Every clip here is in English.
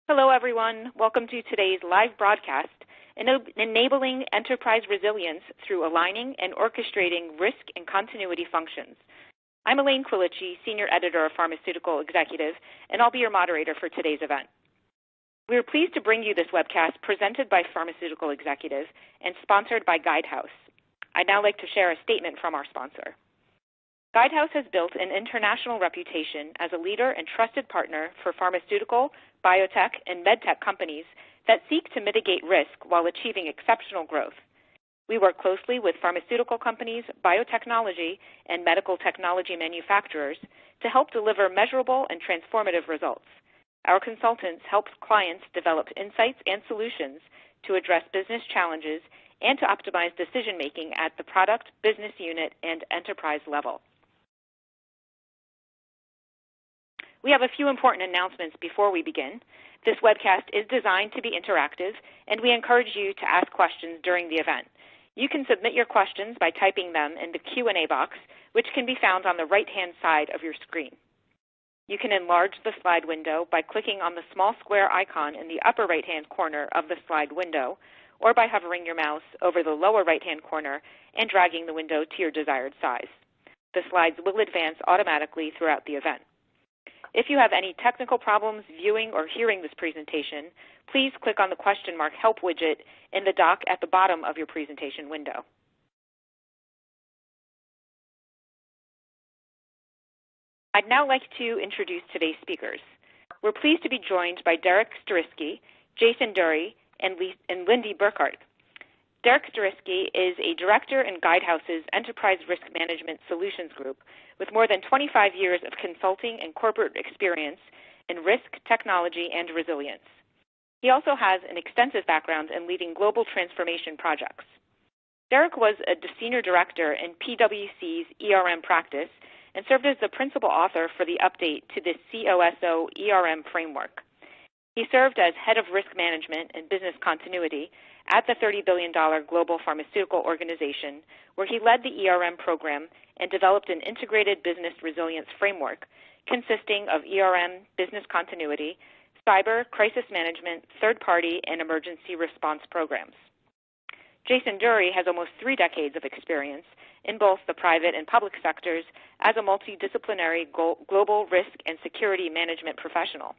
Hello, everyone. Welcome to today's live broadcast, Enabling Enterprise Resilience Through Aligning and Orchestrating Risk and Continuity Functions. I'm Elaine Quilici, Senior Editor of Pharmaceutical Executive, and I'll be your moderator for today's event. We are pleased to bring you this webcast presented by Pharmaceutical Executive and sponsored by Guidehouse. I'd now like to share a statement from our sponsor. Guidehouse has built an international reputation as a leader and trusted partner for pharmaceutical, biotech, and medtech companies that seek to mitigate risk while achieving exceptional growth. We work closely with pharmaceutical companies, biotechnology, and medical technology manufacturers to help deliver measurable and transformative results. Our consultants help clients develop insights and solutions to address business challenges and to optimize decision-making at the product, business unit, and enterprise level. We have a few important announcements before we begin. This webcast is designed to be interactive, and we encourage you to ask questions during the event. You can submit your questions by typing them in the Q&A box, which can be found on the right-hand side of your screen. You can enlarge the slide window by clicking on the small square icon in the upper right-hand corner of the slide window, or by hovering your mouse over the lower right-hand corner and dragging the window to your desired size. The slides will advance automatically throughout the event. If you have any technical problems viewing or hearing this presentation, please click on the question mark Help widget in the dock at the bottom of your presentation window. I'd now like to introduce today's speakers. We're pleased to be joined by Derek Sturysky, Jason Dury, and Lindy Burkhardt. Derek Sturysky is a director in Guidehouse's Enterprise Risk Management Solutions Group with more than 25 years of consulting and corporate experience in risk, technology, and resilience. He also has an extensive background in leading global transformation projects. Derek was a senior director in PwC's ERM practice and served as the principal author for the update to the COSO ERM framework. He served as head of risk management and business continuity at the $30 billion global pharmaceutical organization, where he led the ERM program and developed an integrated business resilience framework consisting of ERM, business continuity, cyber, crisis management, third-party, and emergency response programs. Jason Dury has almost 3 decades of experience in both the private and public sectors as a multidisciplinary global risk and security management professional.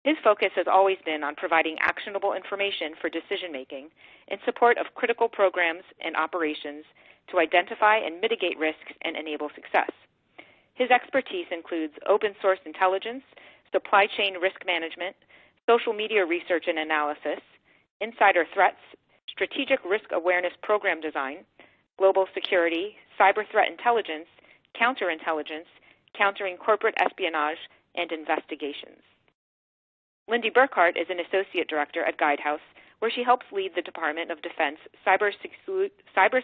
His focus has always been on providing actionable information for decision-making in support of critical programs and operations to identify and mitigate risks and enable success. His expertise includes open source intelligence, supply chain risk management, social media research and analysis, insider threats, strategic risk awareness program design, global security, cyber threat intelligence, counterintelligence, countering corporate espionage, and investigations. Lindy Burkhardt is an associate director at Guidehouse, where she helps lead the Department of Defense Cyber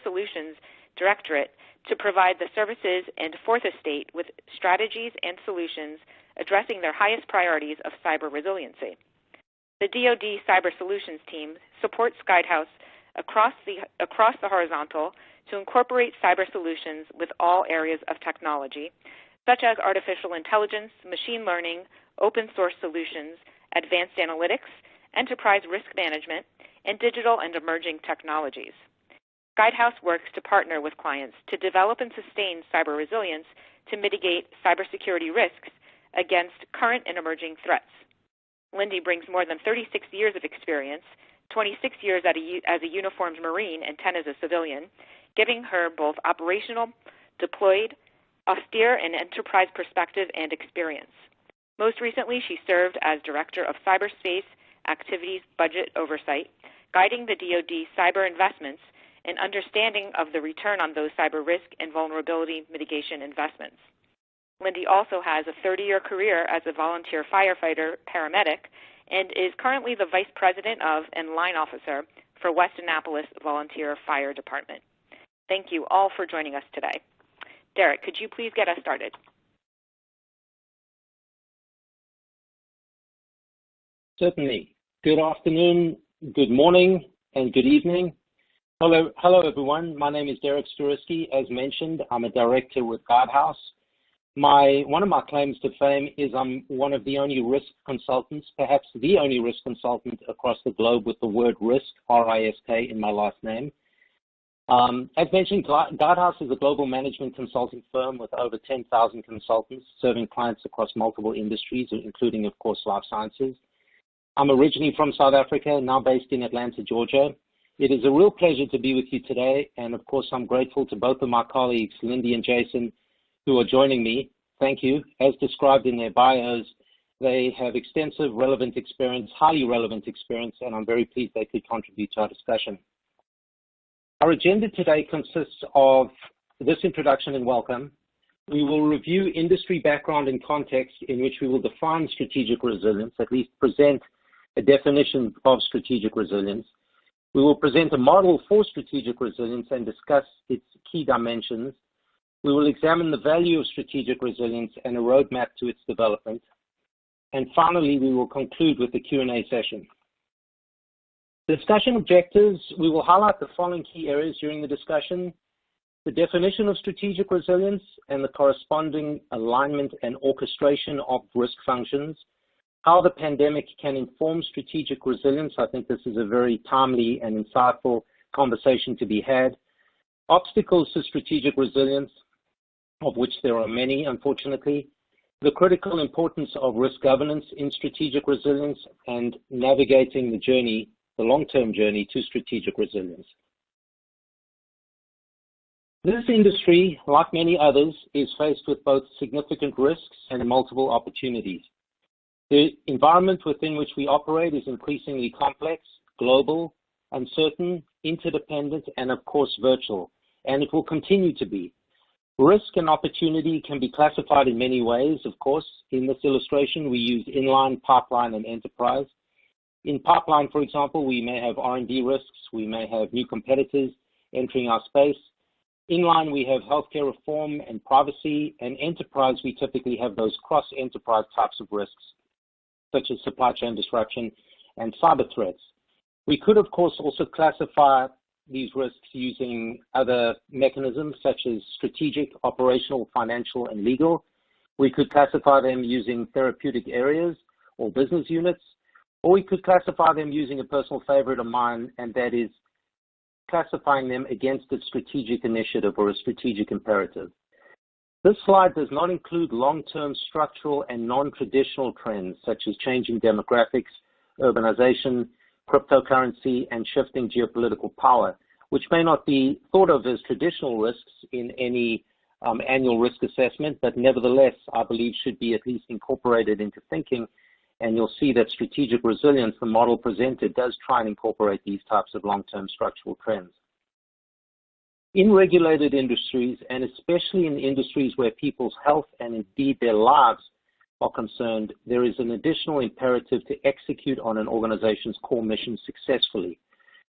Solutions Directorate to provide the services and fourth estate with strategies and solutions addressing their highest priorities of cyber resiliency. The DoD Cyber Solutions team supports Guidehouse across the horizontal to incorporate cyber solutions with all areas of technology, such as artificial intelligence, machine learning, open source solutions, advanced analytics, enterprise risk management, and digital and emerging technologies. Guidehouse works to partner with clients to develop and sustain cyber resilience to mitigate cybersecurity risks against current and emerging threats. Lindy brings more than 36 years of experience, 26 years as a uniformed Marine and 10 as a civilian, giving her both operational, deployed, austere, and enterprise perspective and experience. Most recently, she served as Director of Cyberspace Activities Budget Oversight, guiding the DoD cyber investments and understanding of the return on those cyber risk and vulnerability mitigation investments. Lindy also has a 30-year career as a volunteer firefighter paramedic and is currently the Vice President of and Line Officer for West Annapolis Volunteer Fire Department. Thank you all for joining us today. Derek, could you please get us started? Certainly. Good afternoon, good morning, and good evening. Hello everyone. My name is Derek Sturysky. As mentioned, I'm a director with Guidehouse. One of my claims to fame is I'm one of the only risk consultants, perhaps the only risk consultant across the globe with the word risk, R-I-S-K, in my last name. As mentioned, Guidehouse is a global management consulting firm with over 10,000 consultants serving clients across multiple industries, including, of course, life sciences. I'm originally from South Africa, now based in Atlanta, Georgia. It is a real pleasure to be with you today, and of course, I'm grateful to both of my colleagues, Lindy and Jason, who are joining me. Thank you. As described in their bios, they have extensive relevant experience, highly relevant experience, and I'm very pleased they could contribute to our discussion. Our agenda today consists of this introduction and welcome. We will review industry background and context in which we will define strategic resilience, at least present a definition of strategic resilience. We will present a model for strategic resilience and discuss its key dimensions. We will examine the value of strategic resilience and a roadmap to its development. And finally, we will conclude with the Q&A session. Discussion objectives, we will highlight the following key areas during the discussion: the definition of strategic resilience and the corresponding alignment and orchestration of risk functions, how the pandemic can inform strategic resilience. I think this is a very timely and insightful conversation to be had. Obstacles to strategic resilience, of which there are many, unfortunately. The critical importance of risk governance in strategic resilience and navigating the journey, the long-term journey to strategic resilience. This industry, like many others, is faced with both significant risks and multiple opportunities. The environment within which we operate is increasingly complex, global, uncertain, interdependent, and of course virtual, and it will continue to be. Risk and opportunity can be classified in many ways, of course. In this illustration, we use inline, pipeline, and enterprise. In pipeline, for example, we may have R&D risks, we may have new competitors entering our space. Inline, we have healthcare reform and privacy, and enterprise, we typically have those cross-enterprise types of risks, such as supply chain disruption and cyber threats. We could, of course, also classify these risks using other mechanisms, such as strategic, operational, financial, and legal. We could classify them using therapeutic areas or business units, or we could classify them using a personal favorite of mine, and that is classifying them against a strategic initiative or a strategic imperative. This slide does not include long-term structural and non-traditional trends, such as changing demographics, urbanization, cryptocurrency, and shifting geopolitical power, which may not be thought of as traditional risks in any annual risk assessment, but nevertheless, I believe should be at least incorporated into thinking. And you'll see that strategic resilience, the model presented, does try and incorporate these types of long-term structural trends. In regulated industries, and especially in industries where people's health and indeed their lives are concerned, there is an additional imperative to execute on an organization's core mission successfully,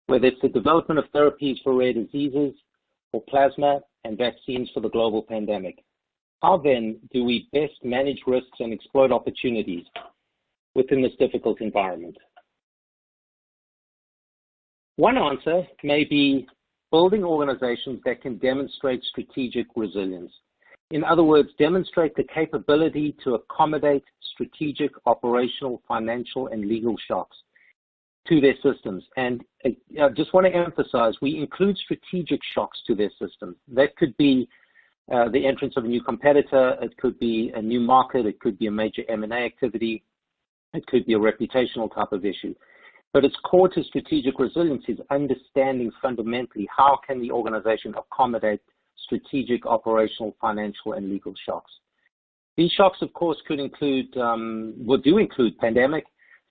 whether it's the development of therapies for rare diseases or plasma and vaccines for the global pandemic. How then do we best manage risks and exploit opportunities within this difficult environment? One answer may be building organizations that can demonstrate strategic resilience. In other words, demonstrate the capability to accommodate strategic, operational, financial, and legal shocks to their systems. And I just want to emphasize, we include strategic shocks to their systems. That could be the entrance of a new competitor, it could be a new market, it could be a major M&A activity, it could be a reputational type of issue. But its core to strategic resilience is understanding fundamentally how can the organization accommodate strategic, operational, financial, and legal shocks. These shocks, of course, could include, do include pandemic,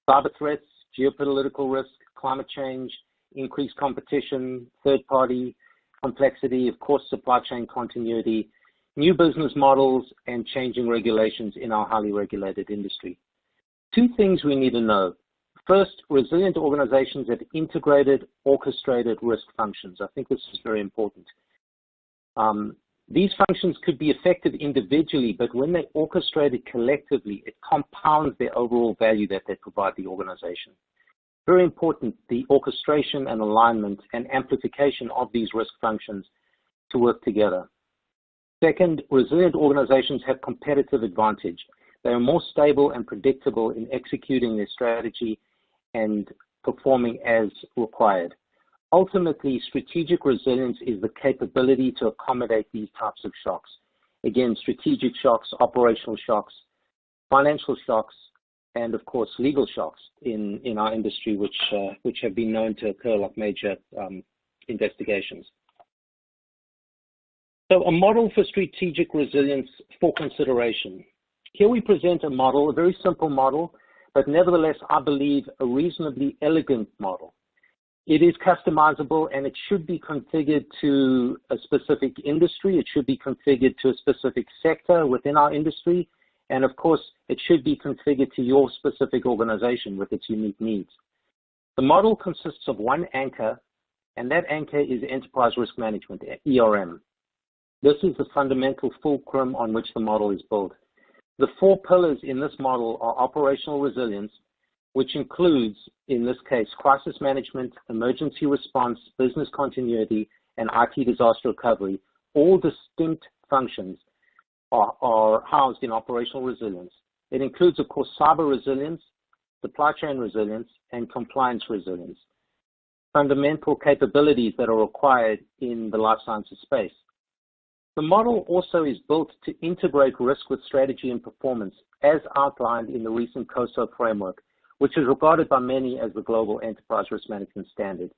cyber threats, geopolitical risk, climate change, increased competition, third-party complexity, of course, supply chain continuity, new business models, and changing regulations in our highly regulated industry. Two things we need to know. First, resilient organizations have integrated, orchestrated risk functions. I think this is very important. These functions could be effective individually, but when they're orchestrated collectively, it compounds their overall value that they provide the organization. Very important, the orchestration and alignment and amplification of these risk functions to work together. Second, resilient organizations have competitive advantage. They are more stable and predictable in executing their strategy and performing as required. Ultimately, strategic resilience is the capability to accommodate these types of shocks. Again, strategic shocks, operational shocks, financial shocks, and of course, legal shocks in our industry, which have been known to occur like major investigations. So a model for strategic resilience for consideration. Here we present a model, a very simple model, but nevertheless, I believe a reasonably elegant model. It is customizable and it should be configured to a specific industry. It should be configured to a specific sector within our industry. And of course, it should be configured to your specific organization with its unique needs. The model consists of one anchor, and that anchor is enterprise risk management, ERM. This is the fundamental fulcrum on which the model is built. The four pillars in this model are operational resilience, which includes, in this case, crisis management, emergency response, business continuity, and IT disaster recovery. All distinct functions are housed in operational resilience. It includes, of course, cyber resilience, supply chain resilience, and compliance resilience, fundamental capabilities that are required in the life sciences space. The model also is built to integrate risk with strategy and performance, as outlined in the recent COSO framework, which is regarded by many as the global enterprise risk management standard.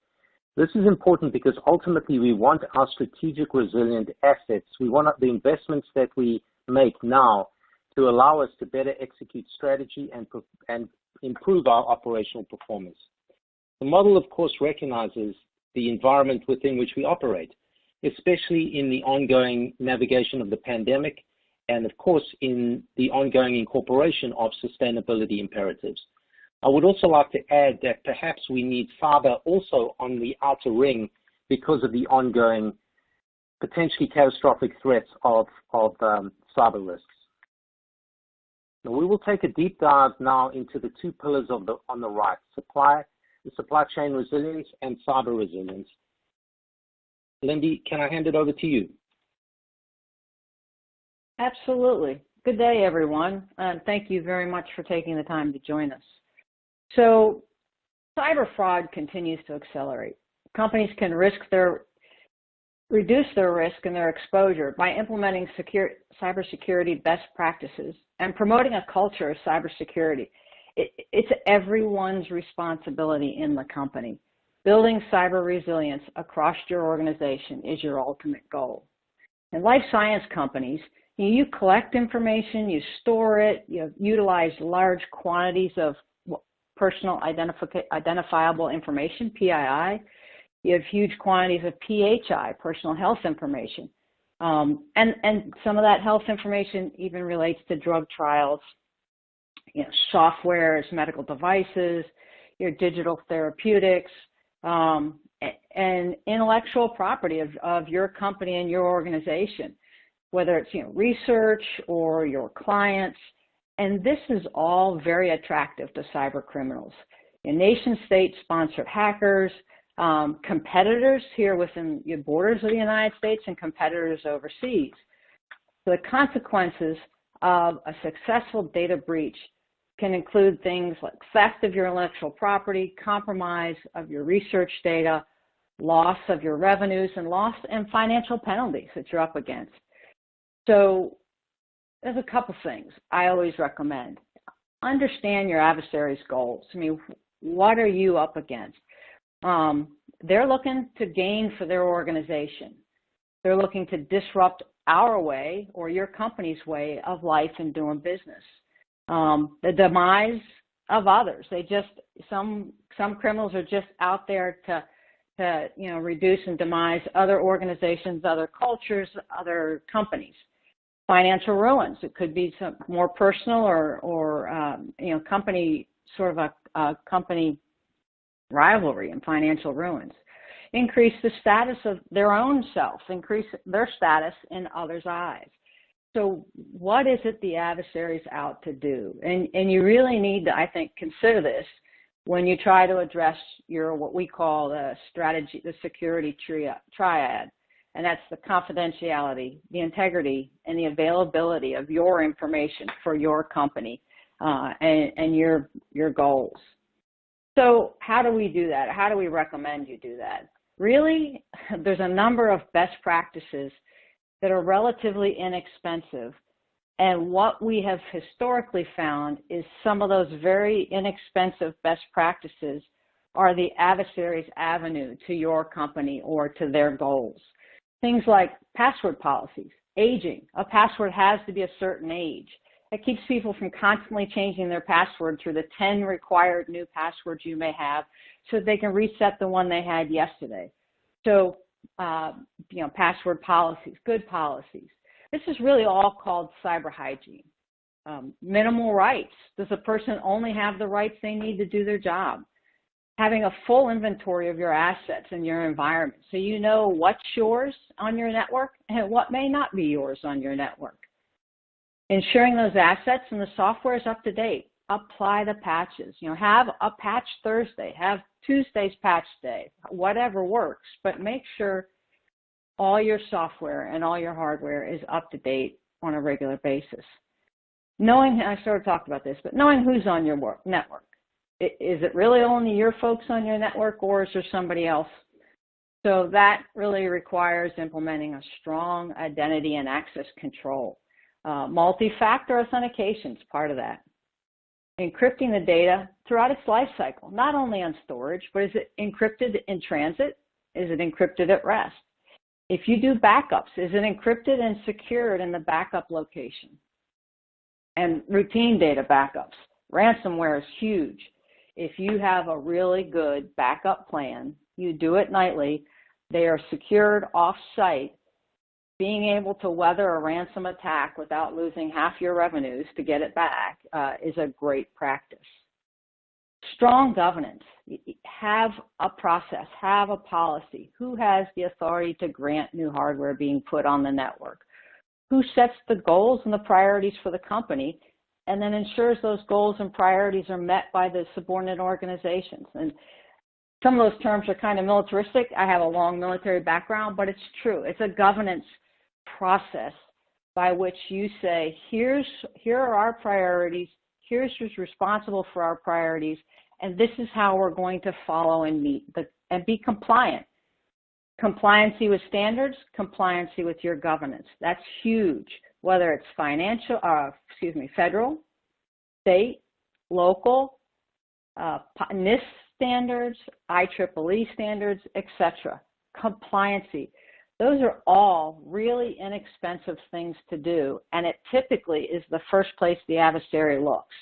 This is important because ultimately we want our strategic resilient assets, we want the investments that we make now to allow us to better execute strategy and improve our operational performance. The model, of course, recognizes the environment within which we operate, especially in the ongoing navigation of the pandemic and, of course, in the ongoing incorporation of sustainability imperatives. I would also like to add that perhaps we need cyber also on the outer ring because of the ongoing potentially catastrophic threats of cyber risks. Now, we will take a deep dive now into the two pillars on the right, the supply chain resilience and cyber resilience. Lindy, can I hand it over to you? Absolutely. Good day, everyone. Thank you very much for taking the time to join us. So cyber fraud continues to accelerate. Companies can reduce their risk and their exposure by implementing cybersecurity best practices and promoting a culture of cybersecurity. It's everyone's responsibility in the company. Building cyber resilience across your organization is your ultimate goal. In life science companies, you collect information, you store it, you utilize large quantities of personal identifiable information, PII. You have huge quantities of PHI, personal health information. And some of that health information even relates to drug trials, softwares, medical devices, your digital therapeutics, and intellectual property of your company and your organization, whether it's research or your clients. And this is all very attractive to cyber criminals. Nation-state sponsored hackers, competitors here within the borders of the United States and competitors overseas. So the consequences of a successful data breach can include things like theft of your intellectual property, compromise of your research data, loss of your revenues, and loss and financial penalties that you're up against. So there's a couple things I always recommend. Understand your adversary's goals. I mean, what are you up against? They're looking to gain for their organization. They're looking to disrupt our way or your company's way of life and doing business. The demise of others. Some criminals are just out there to reduce and demise other organizations, other cultures, other companies. Financial ruins. It could be some more personal or company, sort of a company rivalry and financial ruins. Increase the status of their own self, increase their status in others' eyes. So what is it the adversary's out to do? And you really need to, I think, consider this when you try to address your, what we call the strategy, the security triad. and that's the confidentiality, the integrity, and the availability of your information for your company and your goals. So how do we do that? How do we recommend you do that? Really, there's a number of best practices that are relatively inexpensive. And what we have historically found is some of those very inexpensive best practices are the adversary's avenue to your company or to their goals. Things like password policies, aging. A password has to be a certain age. It keeps people from constantly changing their password through the 10 required new passwords you may have so they can reset the one they had yesterday. So, password policies, good policies. This is really all called cyber hygiene. Minimal rights. Does a person only have the rights they need to do their job? Having a full inventory of your assets and your environment so you know what's yours on your network and what may not be yours on your network. Ensuring those assets and the software is up to date. Apply the patches. Have a patch Thursday. Have Tuesday's patch day. Whatever works, but make sure all your software and all your hardware is up to date on a regular basis. I sort of talked about this, but knowing who's on your network. Is it really only your folks on your network, or is there somebody else? So that really requires implementing a strong identity and access control. Multi-factor authentication is part of that. Encrypting the data throughout its life cycle, not only on storage, but is it encrypted in transit? Is it encrypted at rest? If you do backups, is it encrypted and secured in the backup location? And routine data backups. Ransomware is huge. If you have a really good backup plan, you do it nightly, they are secured off-site. Being able to weather a ransom attack without losing half your revenues to get it back is a great practice. Strong governance. Have a process, have a policy. Who has the authority to grant new hardware being put on the network? Who sets the goals and the priorities for the company and then ensures those goals and priorities are met by the subordinate organizations? And some of those terms are kind of militaristic. I have a long military background, but it's true. It's a governance process by which you say, here are our priorities, here's who's responsible for our priorities, and this is how we're going to follow and meet and be compliant. Compliancy with standards, compliancy with your governance. That's huge, whether it's federal, state, local, NIST standards, IEEE standards, etc. Compliancy. Those are all really inexpensive things to do, and it typically is the first place the adversary looks.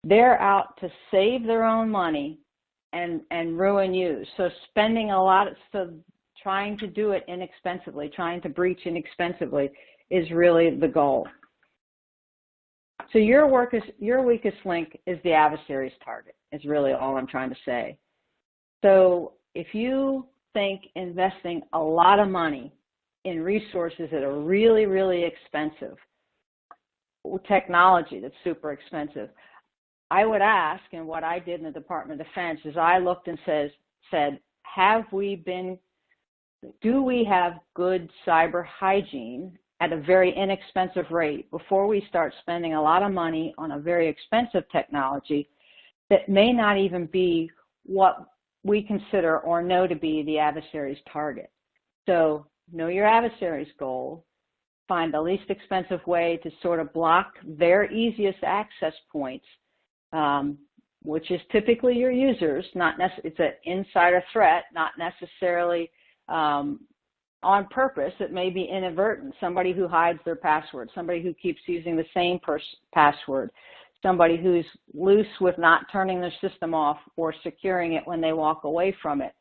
They're out to save their own money and ruin you. So trying to do it inexpensively, trying to breach inexpensively is really the goal. So your weakest link is the adversary's target, is really all I'm trying to say. So if you think investing a lot of money in resources that are really, really expensive, technology that's super expensive, I would ask, and what I did in the Department of Defense is I looked and said, do we have good cyber hygiene at a very inexpensive rate before we start spending a lot of money on a very expensive technology that may not even be what we consider or know to be the adversary's target. So know your adversary's goal, find the least expensive way to sort of block their easiest access points, which is typically your users. It's an insider threat, not necessarily on purpose. It may be inadvertent. Somebody who hides their password, somebody who keeps using the same password, somebody who's loose with not turning their system off or securing it when they walk away from it,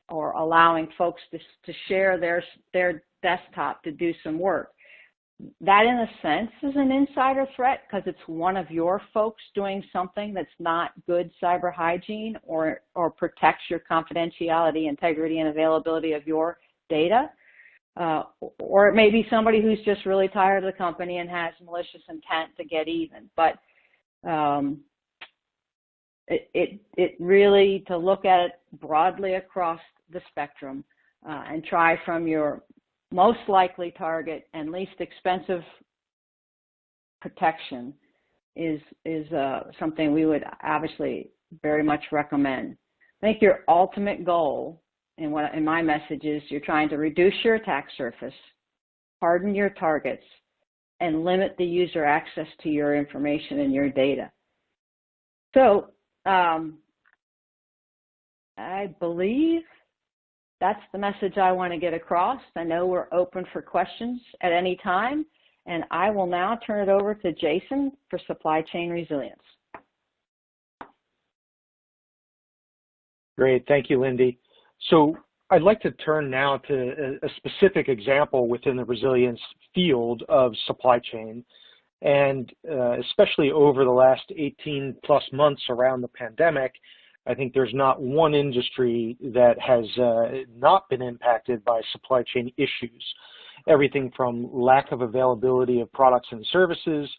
or allowing folks to share their desktop to do some work. That, in a sense, is an insider threat because it's one of your folks doing something that's not good cyber hygiene or protects your confidentiality, integrity, and availability of your data. Or it may be somebody who's just really tired of the company and has malicious intent to get even. But it really, to look at it broadly across the spectrum and try from your most likely target and least expensive protection is something we would obviously very much recommend. I think your ultimate goal, and what in my message is, you're trying to reduce your attack surface, harden your targets, and limit the user access to your information and your data. So I believe that's the message I want to get across. I know we're open for questions at any time, and I will now turn it over to Jason for supply chain resilience. Great, thank you, Lindy. So I'd like to turn now to a specific example within the resilience field of supply chain, and especially over the last 18 plus months around the pandemic, I think there's not one industry that has not been impacted by supply chain issues. Everything from lack of availability of products and services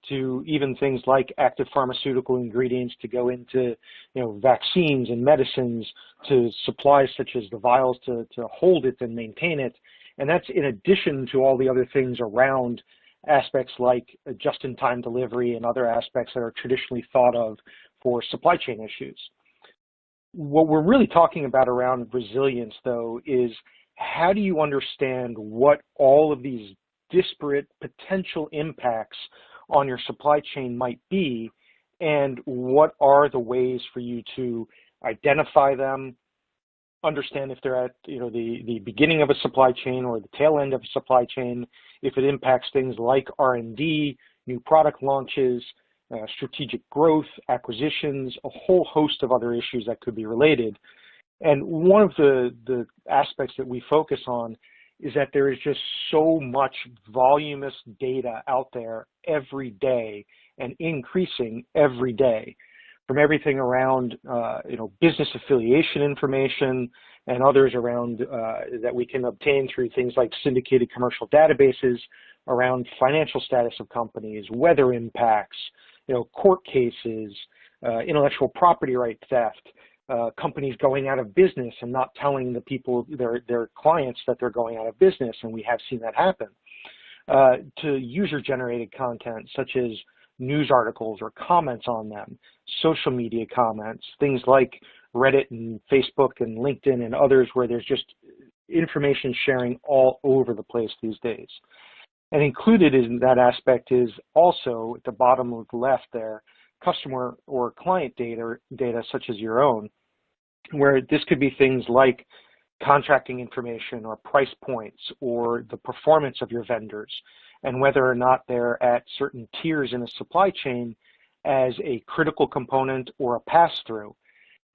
to even things like active pharmaceutical ingredients to go into, vaccines and medicines, to supplies such as the vials to hold it and maintain it. And that's in addition to all the other things around aspects like just-in-time delivery and other aspects that are traditionally thought of for supply chain issues. What we're really talking about around resilience, though, is how do you understand what all of these disparate potential impacts on your supply chain might be, and what are the ways for you to identify them, understand if they're at the beginning of a supply chain or the tail end of a supply chain, if it impacts things like R&D, new product launches, strategic growth, acquisitions, a whole host of other issues that could be related. And one of the aspects that we focus on is that there is just so much voluminous data out there every day and increasing every day, from everything around business affiliation information and others around that we can obtain through things like syndicated commercial databases around financial status of companies, weather impacts, court cases, intellectual property right theft, companies going out of business and not telling the people, their clients, that they're going out of business, and we have seen that happen, to user-generated content such as news articles or comments on them, social media comments, things like Reddit and Facebook and LinkedIn and others where there's just information sharing all over the place these days. And included in that aspect is also, at the bottom of the left there, customer or client data such as your own, where this could be things like contracting information or price points or the performance of your vendors and whether or not they're at certain tiers in a supply chain as a critical component or a pass-through.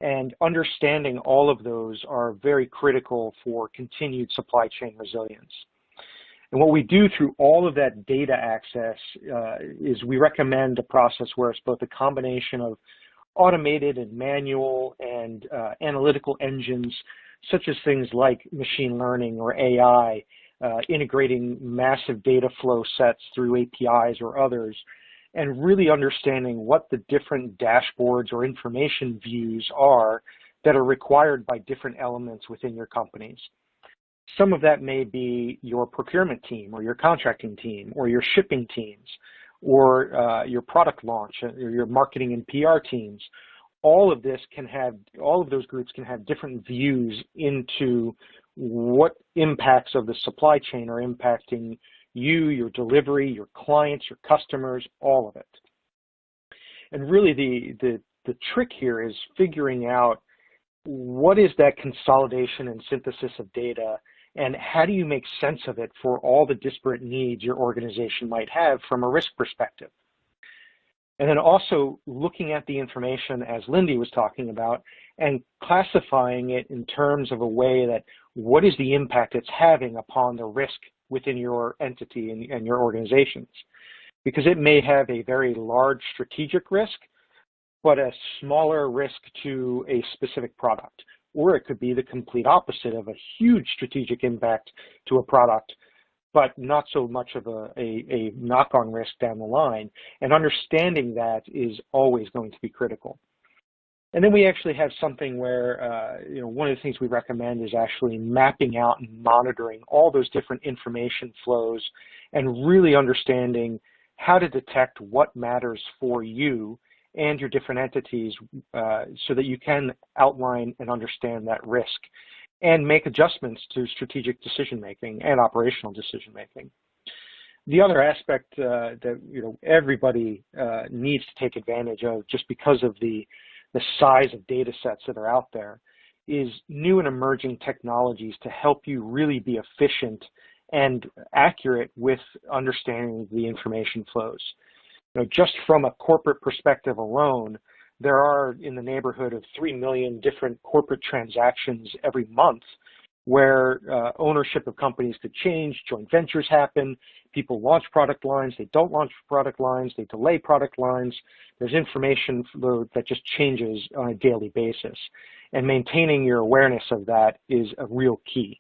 And understanding all of those are very critical for continued supply chain resilience. And what we do through all of that data access is we recommend a process where it's both a combination of automated and manual and analytical engines, such as things like machine learning or AI, integrating massive data flow sets through APIs or others, and really understanding what the different dashboards or information views are that are required by different elements within your companies. Some of that may be your procurement team or your contracting team or your shipping teams or your product launch or your marketing and PR teams. All of those groups can have different views into what impacts of the supply chain are impacting you, your delivery, your clients, your customers, all of it. And really the trick here is figuring out what is that consolidation and synthesis of data, and how do you make sense of it for all the disparate needs your organization might have from a risk perspective. And then also looking at the information, as Lindy was talking about, and classifying it in terms of a way that what is the impact it's having upon the risk within your entity and your organizations. Because it may have a very large strategic risk, but a smaller risk to a specific product. Or it could be the complete opposite of a huge strategic impact to a product, but not so much of a knock-on risk down the line. And understanding that is always going to be critical. And then we actually have something where, one of the things we recommend is actually mapping out and monitoring all those different information flows and really understanding how to detect what matters for you and your different entities so that you can outline and understand that risk and make adjustments to strategic decision-making and operational decision-making. The other aspect that everybody needs to take advantage of just because of the size of data sets that are out there is new and emerging technologies to help you really be efficient and accurate with understanding the information flows. Just from a corporate perspective alone, there are in the neighborhood of 3 million different corporate transactions every month where ownership of companies could change, joint ventures happen, people launch product lines, they don't launch product lines, they delay product lines. There's information flow that just changes on a daily basis. And maintaining your awareness of that is a real key.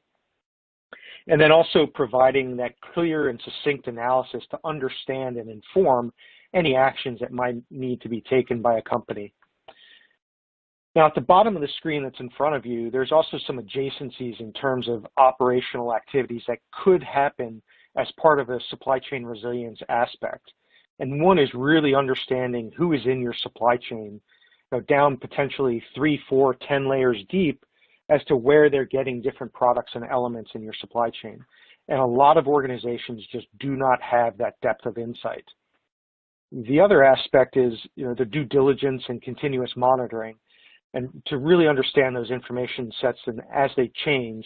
And then also providing that clear and succinct analysis to understand and inform any actions that might need to be taken by a company. Now, at the bottom of the screen that's in front of you, there's also some adjacencies in terms of operational activities that could happen as part of a supply chain resilience aspect. And one is really understanding who is in your supply chain, down potentially 3, 4, 10 layers deep as to where they're getting different products and elements in your supply chain. And a lot of organizations just do not have that depth of insight. The other aspect is the due diligence and continuous monitoring. And to really understand those information sets and as they change,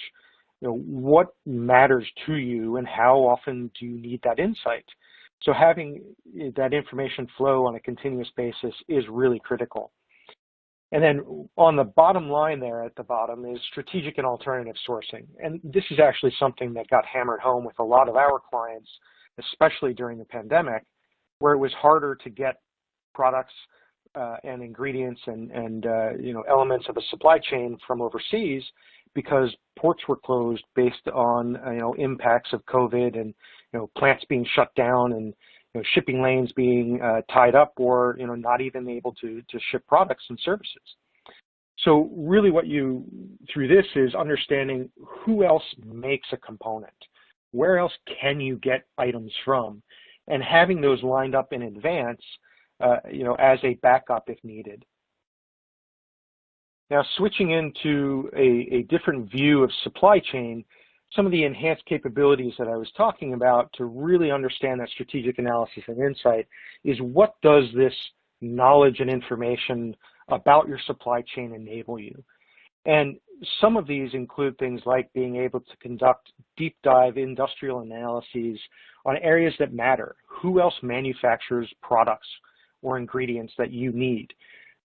what matters to you and how often do you need that insight? So having that information flow on a continuous basis is really critical. And then on the bottom line there at the bottom is strategic and alternative sourcing. And this is actually something that got hammered home with a lot of our clients, especially during the pandemic, where it was harder to get products and ingredients and elements of a supply chain from overseas because ports were closed based on impacts of COVID and plants being shut down and shipping lanes being tied up or not even able to ship products and services. So really what you through this is understanding who else makes a component, where else can you get items from, and having those lined up in advance as a backup if needed. Now, switching into a different view of supply chain, some of the enhanced capabilities that I was talking about to really understand that strategic analysis and insight is what does this knowledge and information about your supply chain enable you? And some of these include things like being able to conduct deep dive industrial analyses on areas that matter. Who else manufactures products or ingredients that you need?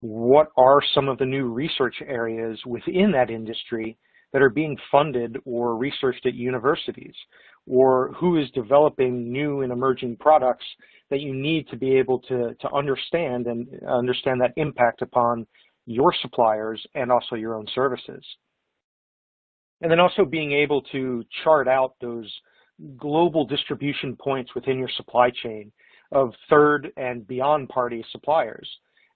What are some of the new research areas within that industry that are being funded or researched at universities? Or who is developing new and emerging products that you need to be able to understand and understand that impact upon your suppliers and also your own services? And then also being able to chart out those global distribution points within your supply chain of third and beyond party suppliers.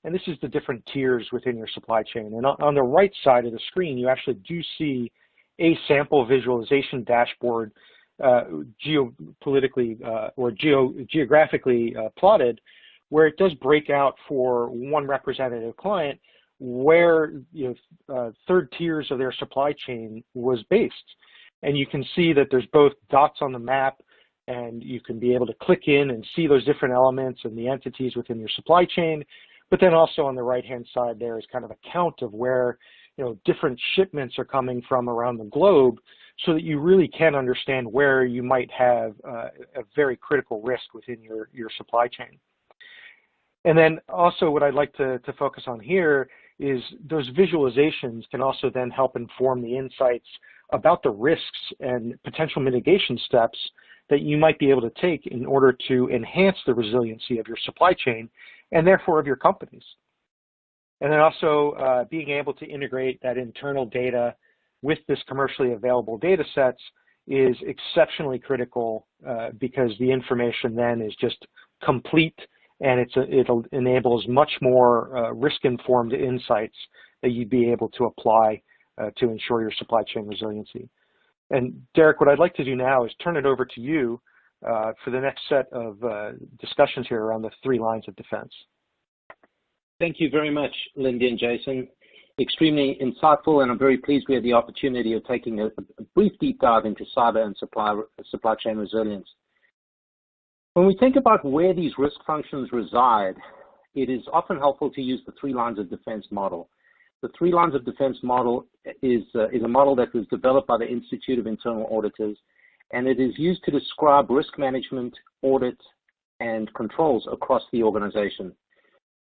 And this is the different tiers within your supply chain. And on the right side of the screen, you actually do see a sample visualization dashboard geopolitically or geographically plotted, where it does break out for one representative client where third tiers of their supply chain was based. And you can see that there's both dots on the map, and you can be able to click in and see those different elements and the entities within your supply chain. But then also on the right-hand side there is kind of a count of where different shipments are coming from around the globe, so that you really can understand where you might have a very critical risk within your supply chain. And then also what I'd like to focus on here is those visualizations can also then help inform the insights about the risks and potential mitigation steps that you might be able to take in order to enhance the resiliency of your supply chain and therefore of your companies. And then also being able to integrate that internal data with this commercially available data sets is exceptionally critical because the information then is just complete and it enables much more risk-informed insights that you'd be able to apply to ensure your supply chain resiliency. And Derek, what I'd like to do now is turn it over to you for the next set of discussions here around the 3 lines of defense. Thank you very much, Lindy and Jason. Extremely insightful, and I'm very pleased we had the opportunity of taking a brief deep dive into cyber and supply chain resilience. When we think about where these risk functions reside, it is often helpful to use the 3 lines of defense model. The 3 lines of defense model is a model that was developed by the Institute of Internal Auditors, and it is used to describe risk management, audit, and controls across the organization.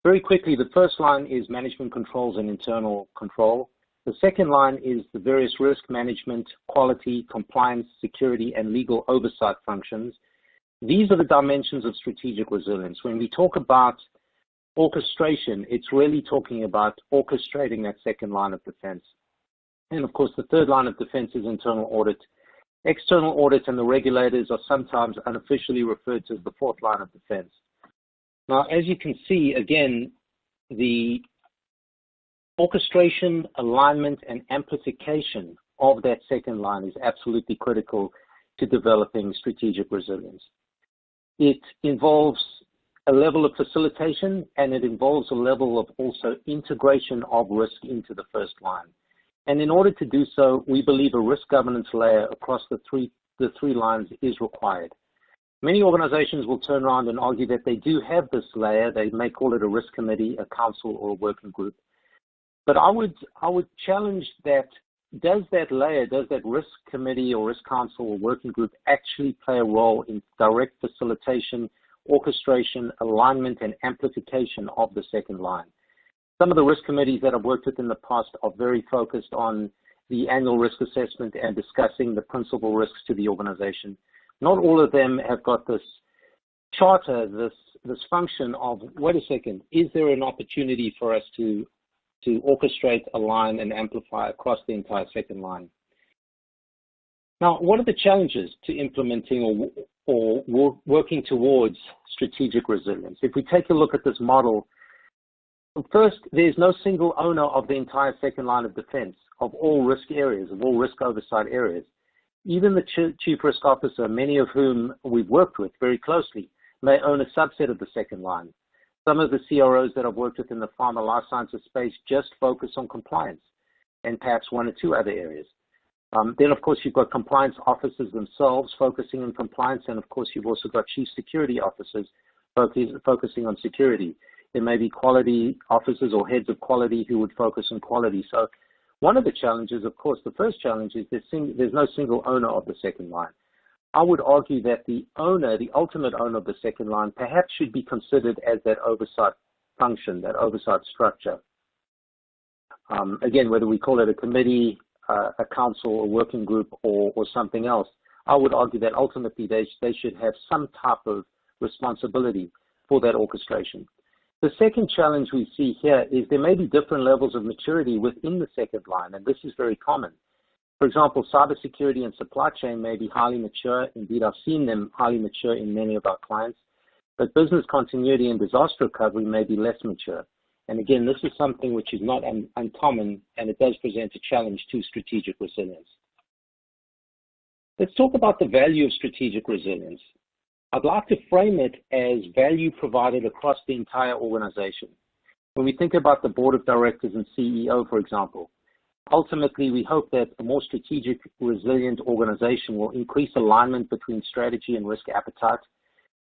Very quickly, the first line is management controls and internal control. The second line is the various risk management, quality, compliance, security, and legal oversight functions. These are the dimensions of strategic resilience. When we talk about orchestration, it's really talking about orchestrating that second line of defense. And of course, the third line of defense is internal audit. External audit and the regulators are sometimes unofficially referred to as the fourth line of defense. Now, as you can see, again, the orchestration, alignment, and amplification of that second line is absolutely critical to developing strategic resilience. It involves a level of facilitation, and it involves a level of also integration of risk into the first line. And in order to do so, we believe a risk governance layer across the three lines is required. Many organizations will turn around and argue that they do have this layer. They may call it a risk committee, a council, or a working group. But I would challenge that, does that layer, does that risk committee or risk council or working group actually play a role in direct facilitation, orchestration, alignment, and amplification of the second line? Some of the risk committees that I've worked with in the past are very focused on the annual risk assessment and discussing the principal risks to the organization. Not all of them have got this charter, this function of, wait a second, is there an opportunity for us to orchestrate, align, and amplify across the entire second line? Now, what are the challenges to implementing or working towards strategic resilience? If we take a look at this model, first, there's no single owner of the entire second line of defense, of all risk areas, of all risk oversight areas. Even the chief risk officer, many of whom we've worked with very closely, may own a subset of the second line. Some of the CROs that I've worked with in the pharma life sciences space just focus on compliance and perhaps 1 or 2 other areas. Then, of course, you've got compliance officers themselves focusing on compliance, and, of course, you've also got chief security officers focusing on security. There may be quality officers or heads of quality who would focus on quality. So one of the challenges, of course, the first challenge is there's no single owner of the second line. I would argue that the owner, the ultimate owner of the second line, perhaps should be considered as that oversight function, that oversight structure. Again, whether we call it a committee, a council, a working group, or something else, I would argue that ultimately they should have some type of responsibility for that orchestration. The second challenge we see here is there may be different levels of maturity within the second line, and this is very common. For example, cybersecurity and supply chain may be highly mature. Indeed, I've seen them highly mature in many of our clients, but business continuity and disaster recovery may be less mature. And again, this is something which is not uncommon, and it does present a challenge to strategic resilience. Let's talk about the value of strategic resilience. I'd like to frame it as value provided across the entire organization. When we think about the board of directors and CEO, for example, ultimately we hope that a more strategic, resilient organization will increase alignment between strategy and risk appetite.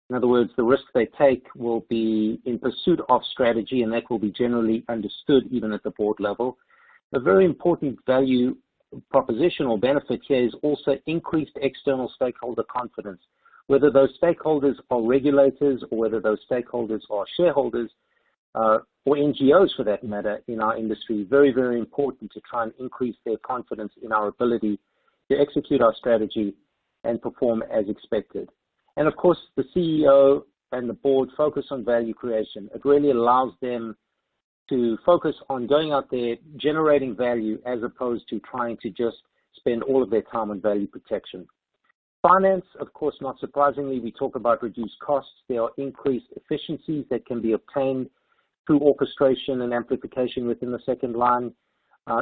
In other words, the risk they take will be in pursuit of strategy, and that will be generally understood even at the board level. A very important value proposition or benefit here is also increased external stakeholder confidence. Whether those stakeholders are regulators or whether those stakeholders are shareholders or NGOs for that matter in our industry, very, very important to try and increase their confidence in our ability to execute our strategy and perform as expected. And of course, the CEO and the board focus on value creation. It really allows them to focus on going out there, generating value as opposed to trying to just spend all of their time on value protection. Finance, of course, not surprisingly, we talk about reduced costs. There are increased efficiencies that can be obtained through orchestration and amplification within the second line.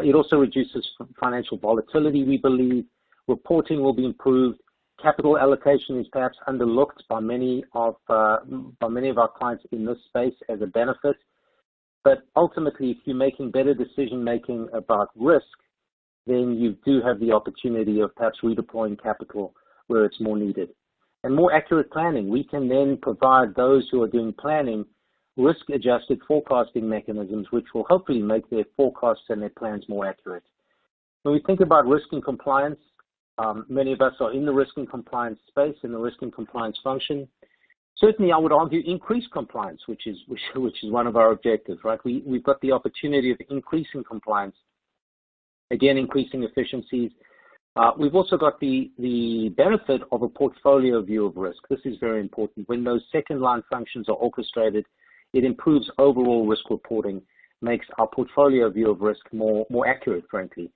It also reduces financial volatility, we believe. Reporting will be improved. Capital allocation is perhaps underlooked by many of our clients in this space as a benefit. But ultimately, if you're making better decision-making about risk, then you do have the opportunity of perhaps redeploying capital where it's more needed. And more accurate planning. We can then provide those who are doing planning risk-adjusted forecasting mechanisms, which will hopefully make their forecasts and their plans more accurate. When we think about risk and compliance, many of us are in the risk and compliance space, in the risk and compliance function. Certainly, I would argue increased compliance, which is one of our objectives, right? We've got the opportunity of increasing compliance, again, increasing efficiencies. We've also got the benefit of a portfolio view of risk. This is very important. When those second-line functions are orchestrated, it improves overall risk reporting, makes our portfolio view of risk more accurate, frankly.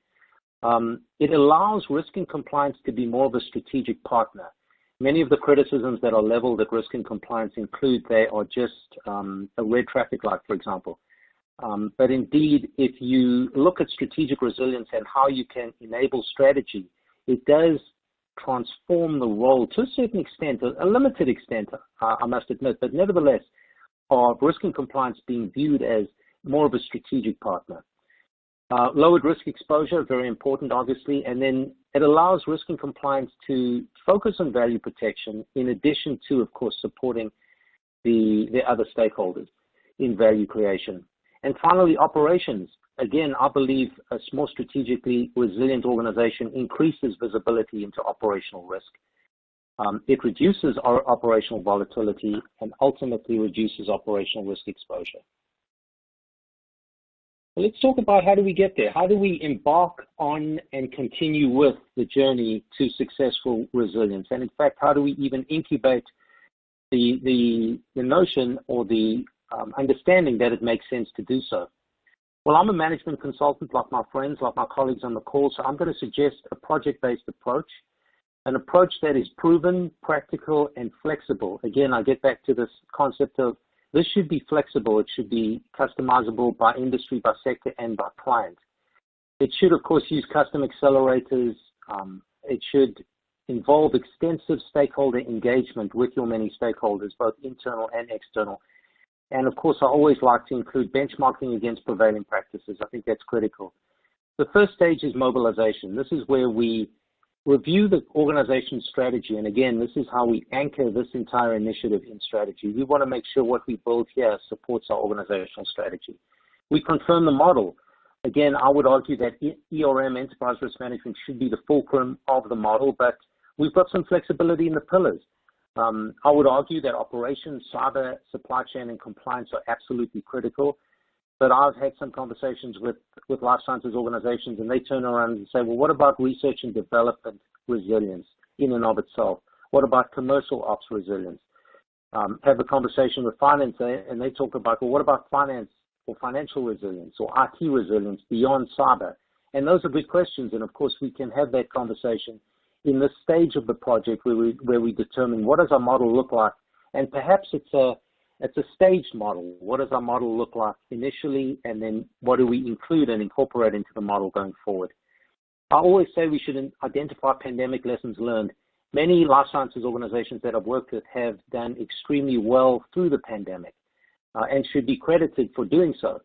It allows risk and compliance to be more of a strategic partner. Many of the criticisms that are leveled at risk and compliance include they are just a red traffic light, for example. But indeed, if you look at strategic resilience and how you can enable strategy, it does transform the role to a certain extent, a limited extent, I must admit, but nevertheless, of risk and compliance being viewed as more of a strategic partner. Lowered risk exposure, very important, obviously, and then it allows risk and compliance to focus on value protection in addition to, of course, supporting the other stakeholders in value creation. And finally, operations. Again, I believe a more strategically resilient organization increases visibility into operational risk. It reduces our operational volatility and ultimately reduces operational risk exposure. Let's talk about how do we get there? How do we embark on and continue with the journey to successful resilience? And in fact, how do we even incubate the notion or the understanding that it makes sense to do so? Well, I'm a management consultant like my friends, like my colleagues on the call, so I'm going to suggest a project-based approach, an approach that is proven, practical, and flexible. Again, I get back to this concept of this should be flexible. It should be customizable by industry, by sector, and by client. It should, of course, use custom accelerators. It should involve extensive stakeholder engagement with your many stakeholders, both internal and external. And, of course, I always like to include benchmarking against prevailing practices. I think that's critical. The first stage is mobilization. This is where we review the organization's strategy. And again, this is how we anchor this entire initiative in strategy. We want to make sure what we build here supports our organizational strategy. We confirm the model. Again, I would argue that ERM, Enterprise Risk Management, should be the fulcrum of the model, but we've got some flexibility in the pillars. I would argue that operations, cyber, supply chain, and compliance are absolutely critical. But I've had some conversations with life sciences organizations, and they turn around and say, well, what about research and development resilience in and of itself? What about commercial ops resilience? Have a conversation with finance, and they talk about, well, what about finance or financial resilience or IT resilience beyond cyber? And those are good questions, and of course, we can have that conversation in this stage of the project where we determine what does our model look like, and perhaps it's a staged model. What does our model look like initially, and then what do we include and incorporate into the model going forward? I always say we should identify pandemic lessons learned. Many life sciences organizations that I've worked with have done extremely well through the pandemic and should be credited for doing so.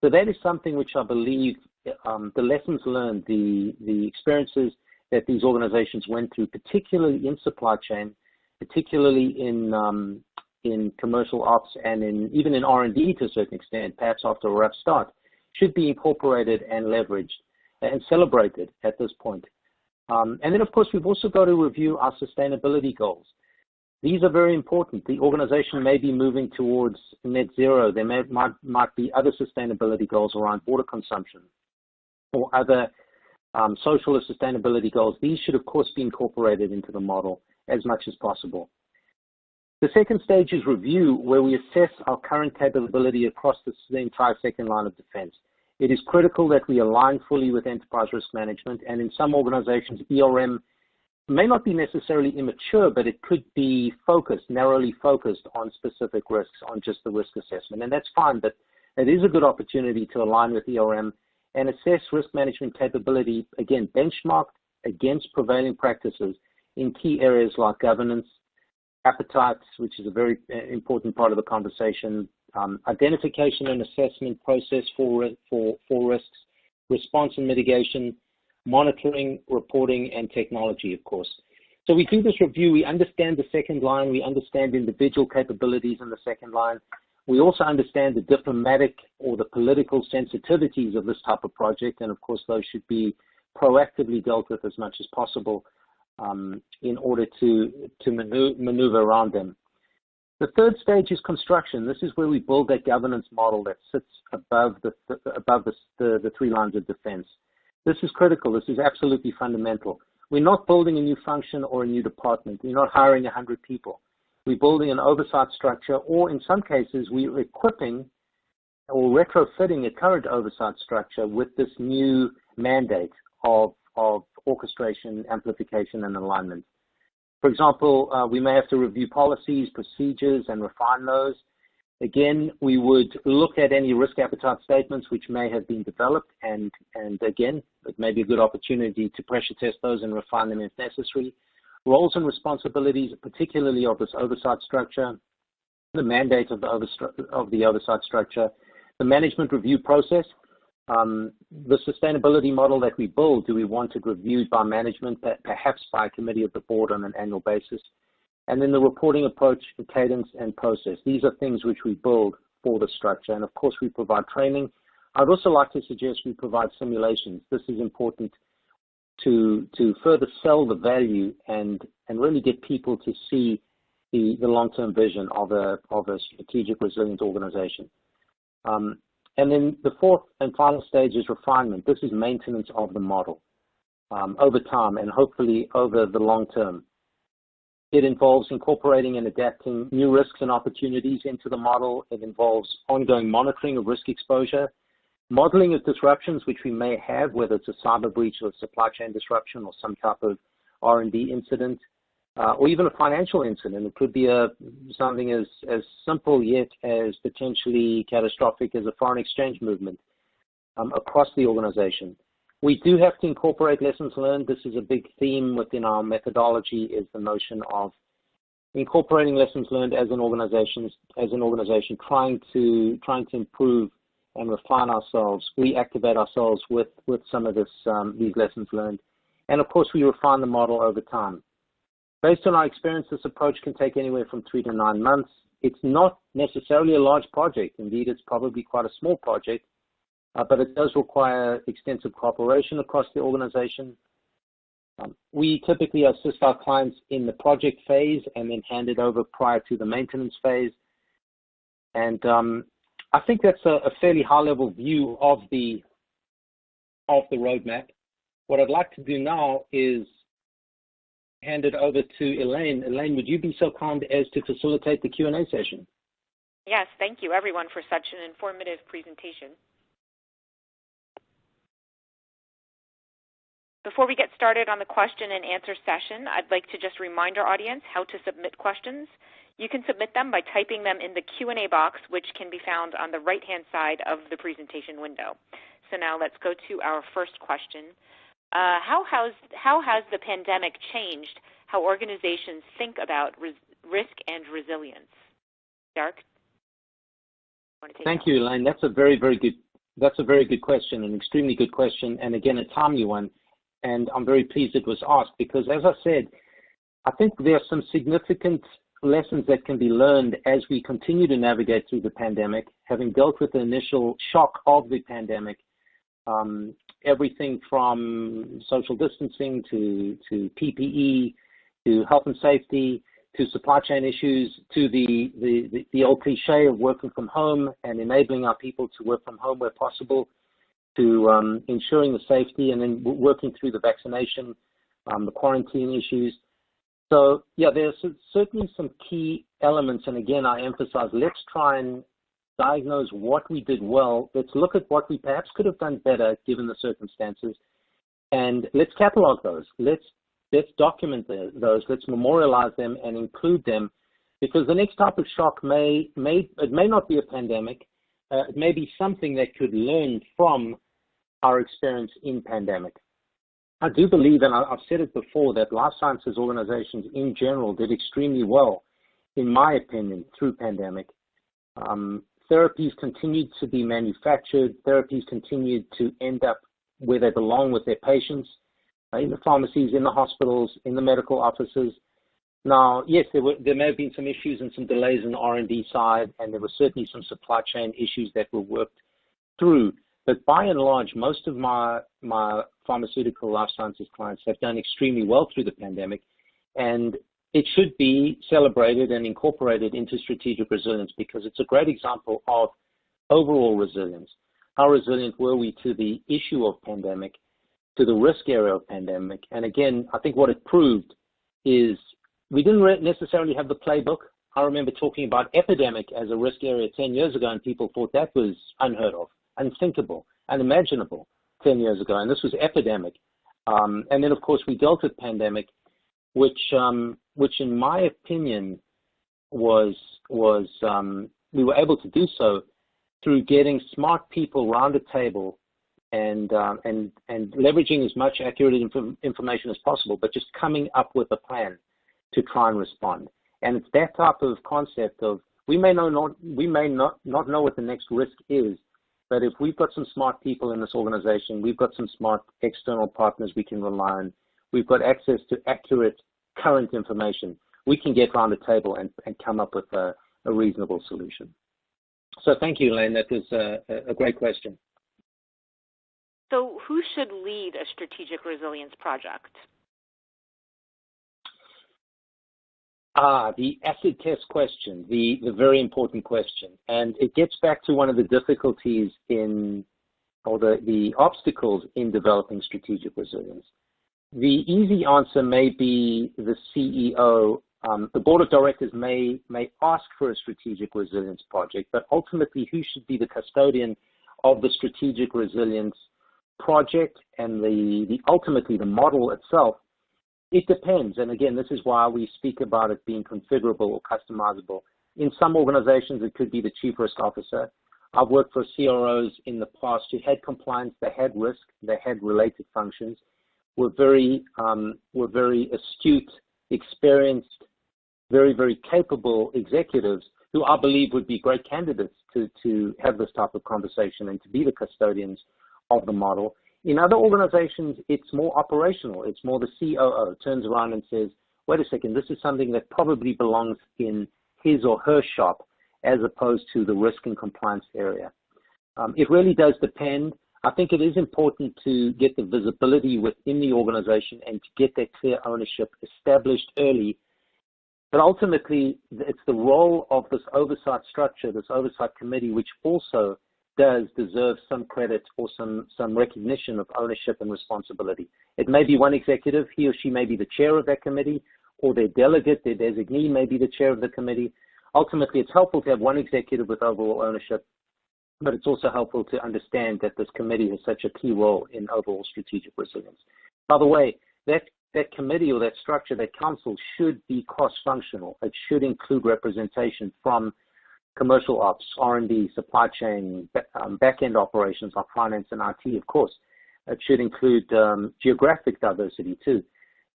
So that is something which I believe the lessons learned, the experiences that these organizations went through, particularly in supply chain, particularly in commercial ops and even in R&D to a certain extent, perhaps after a rough start, should be incorporated and leveraged and celebrated at this point. And then, of course, we've also got to review our sustainability goals. These are very important. The organization may be moving towards net zero. There might be other sustainability goals around water consumption or other social or sustainability goals. These should, of course, be incorporated into the model as much as possible. The second stage is review, where we assess our current capability across the entire second line of defense. It is critical that we align fully with enterprise risk management, and in some organizations, ERM may not be necessarily immature, but it could be focused, narrowly focused on specific risks, on just the risk assessment. And that's fine, but it is a good opportunity to align with ERM and assess risk management capability, again, benchmarked against prevailing practices in key areas like governance, appetites, which is a very important part of the conversation, identification and assessment process for risks, response and mitigation, monitoring, reporting, and technology, of course. So we do this review, we understand the second line, we understand individual capabilities in the second line. We also understand the diplomatic or the political sensitivities of this type of project, and of course those should be proactively dealt with as much as possible in order to maneuver around them. The third stage is construction. This is where we build that governance model that sits above the three lines of defense. This is critical. This is absolutely fundamental. We're not building a new function or a new department. We're not hiring 100 people. We're building an oversight structure, or in some cases, we're equipping or retrofitting a current oversight structure with this new mandate of orchestration, amplification, and alignment. For example, we may have to review policies, procedures, and refine those. Again, we would look at any risk appetite statements which may have been developed, and again, it may be a good opportunity to pressure test those and refine them if necessary. Roles and responsibilities, particularly of this oversight structure, the mandate of the oversight structure, the management review process, the sustainability model that we build, do we want it reviewed by management, perhaps by a committee of the board on an annual basis? And then the reporting approach, the cadence, and process. These are things which we build for the structure. And of course, we provide training. I'd also like to suggest we provide simulations. This is important to further sell the value and really get people to see the long-term vision of a strategic, resilient organization. And then the fourth and final stage is refinement. This is maintenance of the model over time and hopefully over the long term. It involves incorporating and adapting new risks and opportunities into the model. It involves ongoing monitoring of risk exposure, modeling of disruptions which we may have, whether it's a cyber breach or a supply chain disruption or some type of R&D incident, or even a financial incident. It could be something as simple yet as potentially catastrophic as a foreign exchange movement across the organization. We do have to incorporate lessons learned. This is a big theme within our methodology, is the notion of incorporating lessons learned as an organization, trying to improve and refine ourselves. We activate ourselves with some of these lessons learned. And of course, we refine the model over time. Based on our experience, this approach can take anywhere from 3 to 9 months. It's not necessarily a large project. Indeed, it's probably quite a small project, but it does require extensive cooperation across the organization. We typically assist our clients in the project phase and then hand it over prior to the maintenance phase. And I think that's a fairly high-level view of the roadmap. What I'd like to do now is hand it over to Elaine. Elaine, would you be so kind as to facilitate the Q&A session? Yes, thank you, everyone, for such an informative presentation. Before we get started on the question and answer session, I'd like to just remind our audience how to submit questions. You can submit them by typing them in the Q&A box, which can be found on the right-hand side of the presentation window. So now let's go to our first question. How has the pandemic changed how organizations think about risk and resilience? Derek? Thank you, Elaine. That's a very good question, an extremely good question, and again, a timely one. And I'm very pleased it was asked because, as I said, I think there are some significant lessons that can be learned as we continue to navigate through the pandemic, having dealt with the initial shock of the pandemic, everything from social distancing to PPE, to health and safety, to supply chain issues, to the old cliche of working from home and enabling our people to work from home where possible, to ensuring the safety, and then working through the vaccination, the quarantine issues. So, yeah, there's certainly some key elements, and again, I emphasize, let's try and diagnose what we did well. Let's look at what we perhaps could have done better given the circumstances, and let's catalog those. Let's let's document those, let's memorialize them and include them, because the next type of shock it may not be a pandemic, it may be something that could learn from our experience in pandemic. I do believe, and I've said it before, that life sciences organizations in general did extremely well, in my opinion, through pandemic. Therapies continued to be manufactured, therapies continued to end up where they belong with their patients, in the pharmacies, in the hospitals, in the medical offices. Now, yes, there may have been some issues and some delays in the R&D side, and there were certainly some supply chain issues that were worked through. But by and large, most of my pharmaceutical life sciences clients have done extremely well through the pandemic, and it should be celebrated and incorporated into strategic resilience, because it's a great example of overall resilience. How resilient were we to the issue of pandemic, to the risk area of pandemic? And again, I think what it proved is we didn't necessarily have the playbook. I remember talking about epidemic as a risk area 10 years ago, and people thought that was unheard of, unthinkable, unimaginable 10 years ago, and this was epidemic. And then, of course, we dealt with pandemic, which in my opinion was we were able to do so through getting smart people around the table and leveraging as much accurate information as possible, but just coming up with a plan to try and respond. And it's that type of concept of we may not know what the next risk is, but if we've got some smart people in this organization, we've got some smart external partners we can rely on, we've got access to accurate current information, we can get around the table and come up with a reasonable solution. So thank you, Elaine. That was a great question. So who should lead a strategic resilience project? The acid test question, the very important question. And it gets back to one of the difficulties or the obstacles in developing strategic resilience. The easy answer may be the CEO. The board of directors may ask for a strategic resilience project, but ultimately who should be the custodian of the strategic resilience project and ultimately the model itself? It depends, and again, this is why we speak about it being configurable or customizable. In some organizations, it could be the chief risk officer. I've worked for CROs in the past who had compliance, they had risk, they had related functions, were very astute, experienced, very, very capable executives who I believe would be great candidates to have this type of conversation and to be the custodians of the model. In other organizations, it's more operational. It's more the COO turns around and says, wait a second, this is something that probably belongs in his or her shop as opposed to the risk and compliance area. It really does depend. I think it is important to get the visibility within the organization and to get that clear ownership established early. But ultimately, it's the role of this oversight structure, this oversight committee, which also does deserve some credit or some recognition of ownership and responsibility. It may be one executive, he or she may be the chair of that committee, or their delegate, their designee may be the chair of the committee. Ultimately, it's helpful to have one executive with overall ownership, but it's also helpful to understand that this committee has such a key role in overall strategic resilience. By the way, that committee or that structure, that council should be cross-functional. It should include representation from commercial ops, R&D, supply chain, back-end operations like finance and IT, of course. It should include geographic diversity too.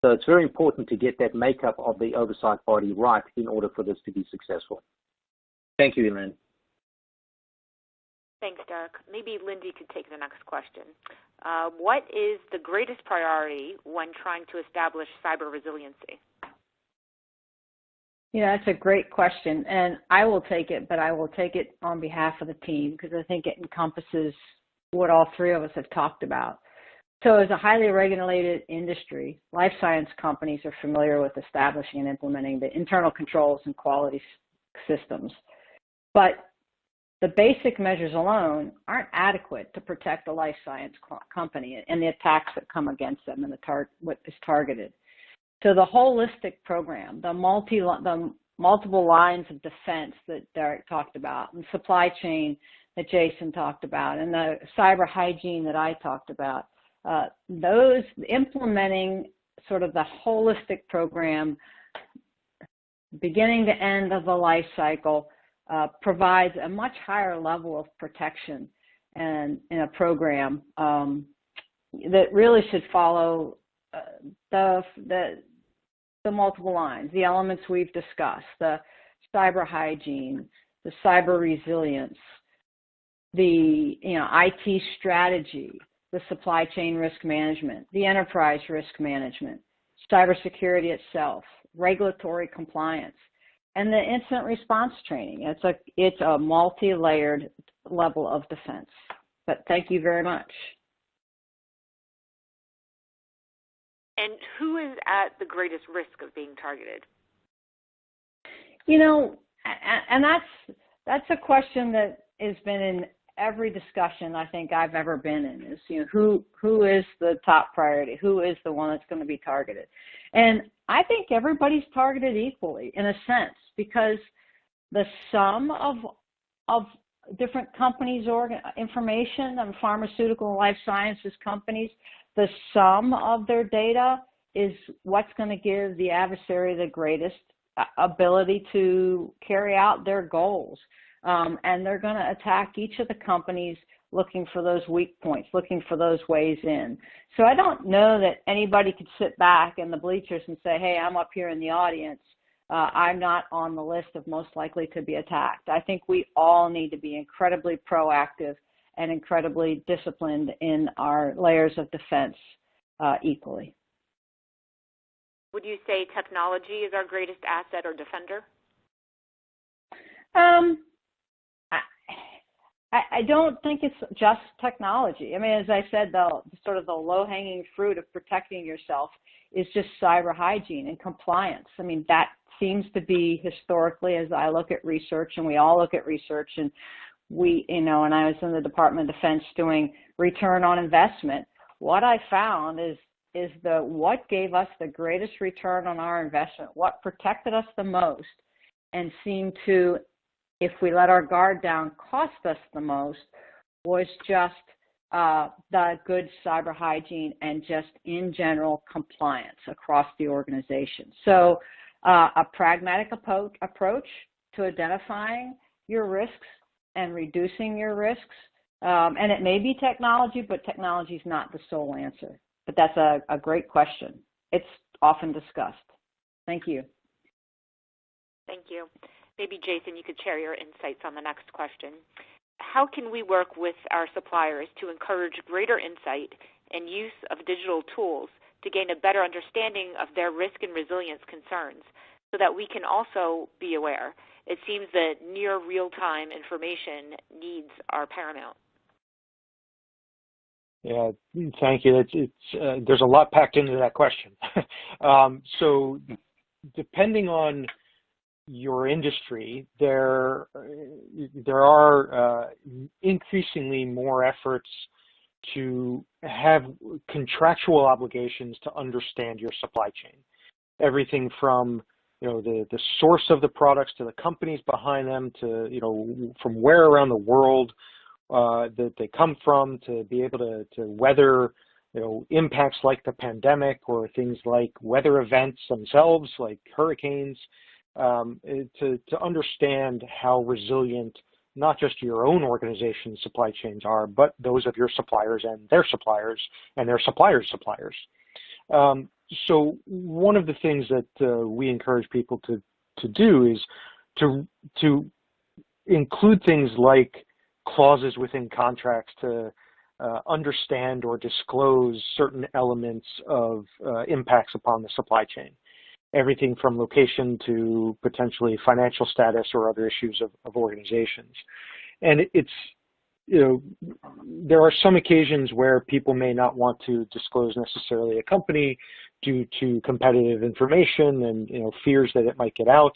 So it's very important to get that makeup of the oversight body right in order for this to be successful. Thank you, Elaine. Thanks, Derek. Maybe Lindy could take the next question. What is the greatest priority when trying to establish cyber resiliency? Yeah, that's a great question, and I will take it, but I will take it on behalf of the team because I think it encompasses what all three of us have talked about. So as a highly regulated industry, life science companies are familiar with establishing and implementing the internal controls and quality systems. But the basic measures alone aren't adequate to protect a life science company and the attacks that come against them and what is targeted. So the holistic program, the multiple lines of defense that Derek talked about, and supply chain that Jason talked about, and the cyber hygiene that I talked about, those implementing sort of the holistic program, beginning to end of the life cycle, provides a much higher level of protection and in a program that really should follow the multiple lines, the elements we've discussed, the cyber hygiene, the cyber resilience, the IT strategy, the supply chain risk management, the enterprise risk management, cybersecurity itself, regulatory compliance, and the incident response training. It's a multi-layered level of defense. But thank you very much. And who is at the greatest risk of being targeted? And that's a question that has been in every discussion I think I've ever been in, is who is the top priority, who is the one that's going to be targeted. And I think everybody's targeted equally in a sense, because the sum of different companies' information and pharmaceutical and life sciences companies, the sum of their data is what's going to give the adversary the greatest ability to carry out their goals. And they're going to attack each of the companies looking for those weak points, looking for those ways in. So I don't know that anybody could sit back in the bleachers and say, hey, I'm up here in the audience. I'm not on the list of most likely to be attacked. I think we all need to be incredibly proactive and incredibly disciplined in our layers of defense equally. Would you say technology is our greatest asset or defender? I don't think it's just technology. I mean, as I said, the low-hanging fruit of protecting yourself is just cyber hygiene and compliance. I mean, that seems to be historically, as I look at research, and we all look at research, and when I was in the Department of Defense doing return on investment, what I found is what gave us the greatest return on our investment, what protected us the most, and seemed to, if we let our guard down, cost us the most, was just the good cyber hygiene and just in general compliance across the organization. So a pragmatic approach to identifying your risks and reducing your risks. And it may be technology, but technology is not the sole answer. But that's a great question. It's often discussed. Thank you. Thank you. Maybe, Jason, you could share your insights on the next question. How can we work with our suppliers to encourage greater insight and use of digital tools to gain a better understanding of their risk and resilience concerns so that we can also be aware? It seems that near real-time information needs are paramount. Yeah, thank you. There's a lot packed into that question. So depending on your industry, there are increasingly more efforts to have contractual obligations to understand your supply chain. Everything from the source of the products to the companies behind them to from where around the world that they come from, to be able to weather impacts like the pandemic or things like weather events themselves like hurricanes. To understand how resilient not just your own organization's supply chains are, but those of your suppliers and their suppliers and their suppliers' suppliers. So one of the things that we encourage people to do is to include things like clauses within contracts to understand or disclose certain elements of impacts upon the supply chain. Everything from location to potentially financial status or other issues of organizations. And there are some occasions where people may not want to disclose necessarily a company due to competitive information and fears that it might get out.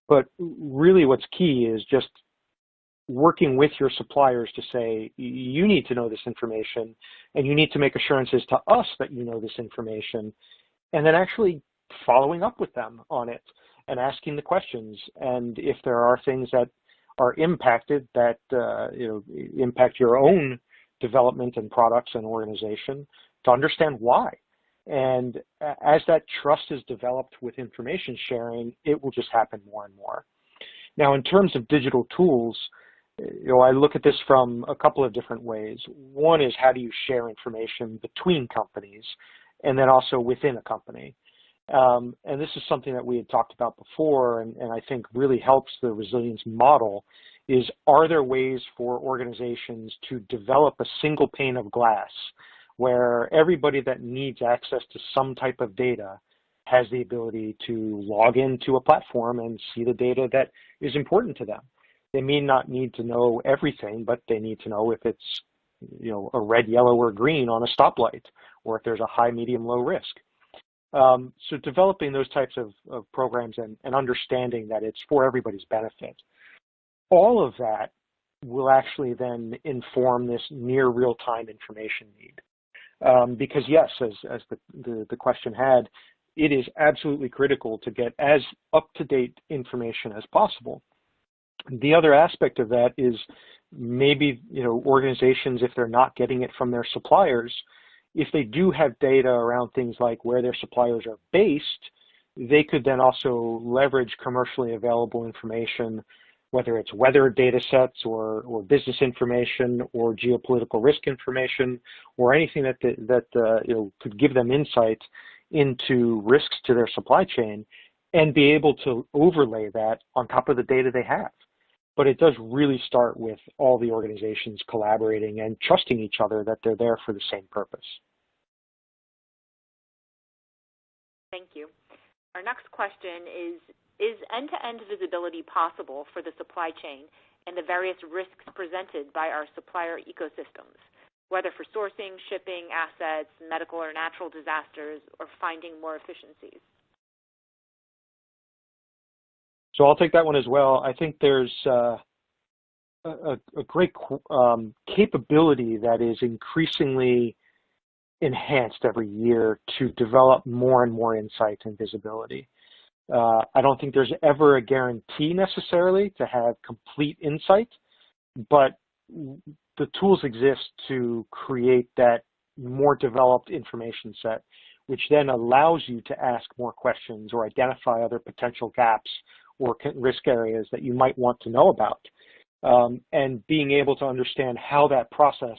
But really what's key is just working with your suppliers to say, you need to know this information and you need to make assurances to us that you know this information, and then actually following up with them on it and asking the questions. And if there are things that are impacted that impact your own development and products and organization, to understand why, And as that trust is developed with information sharing, it will just happen more and more. Now, in terms of digital tools, I look at this from a couple of different ways. One is, how do you share information between companies, and then also within a company. And this is something that we had talked about before, and I think really helps the resilience model, is, are there ways for organizations to develop a single pane of glass where everybody that needs access to some type of data has the ability to log into a platform and see the data that is important to them? They may not need to know everything, but they need to know if it's, a red, yellow, or green on a stoplight, or if there's a high, medium, low risk. So developing those types of programs and understanding that it's for everybody's benefit. All of that will actually then inform this near real-time information need. Because yes, as the question had, it is absolutely critical to get as up-to-date information as possible. The other aspect of that is maybe, organizations, if they're not getting it from their suppliers, if they do have data around things like where their suppliers are based, they could then also leverage commercially available information, whether it's weather data sets or business information or geopolitical risk information or anything that could give them insight into risks to their supply chain, and be able to overlay that on top of the data they have. But it does really start with all the organizations collaborating and trusting each other that they're there for the same purpose. Thank you. Our next question is end-to-end visibility possible for the supply chain and the various risks presented by our supplier ecosystems, whether for sourcing, shipping, assets, medical or natural disasters, or finding more efficiencies? So I'll take that one as well. I think there's a great capability that is increasingly enhanced every year to develop more and more insight and visibility. I don't think there's ever a guarantee necessarily to have complete insight, but the tools exist to create that more developed information set, which then allows you to ask more questions or identify other potential gaps or risk areas that you might want to know about. And being able to understand how that process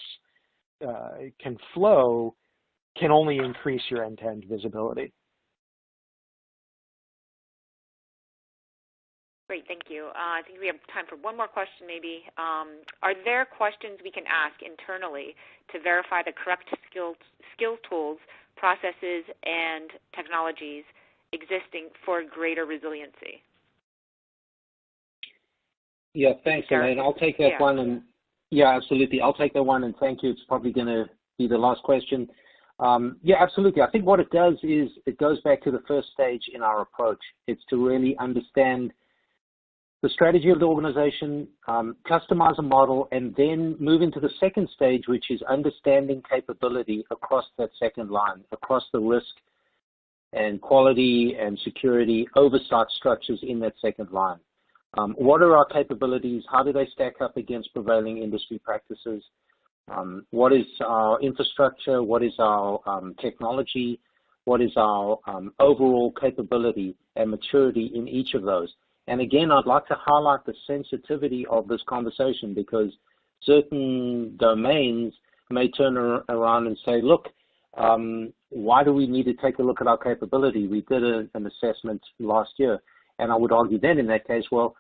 can flow can only increase your end-to-end visibility. Great, thank you. I think we have time for one more question maybe. Are there questions we can ask internally to verify the correct skills tools, processes, and technologies existing for greater resiliency? Yeah, thanks, Elaine. I'll take that one. And yeah, absolutely. I'll take that one, and thank you. It's probably going to be the last question. Yeah, absolutely. I think what it does is it goes back to the first stage in our approach. It's to really understand the strategy of the organization, customize a model, and then move into the second stage, which is understanding capability across that second line, across the risk and quality and security oversight structures in that second line. What are our capabilities? How do they stack up against prevailing industry practices? What is our infrastructure? What is our technology? What is our overall capability and maturity in each of those? And again, I'd like to highlight the sensitivity of this conversation, because certain domains may turn around and say, look, why do we need to take a look at our capability? We did an assessment last year. And I would argue then in that case, well,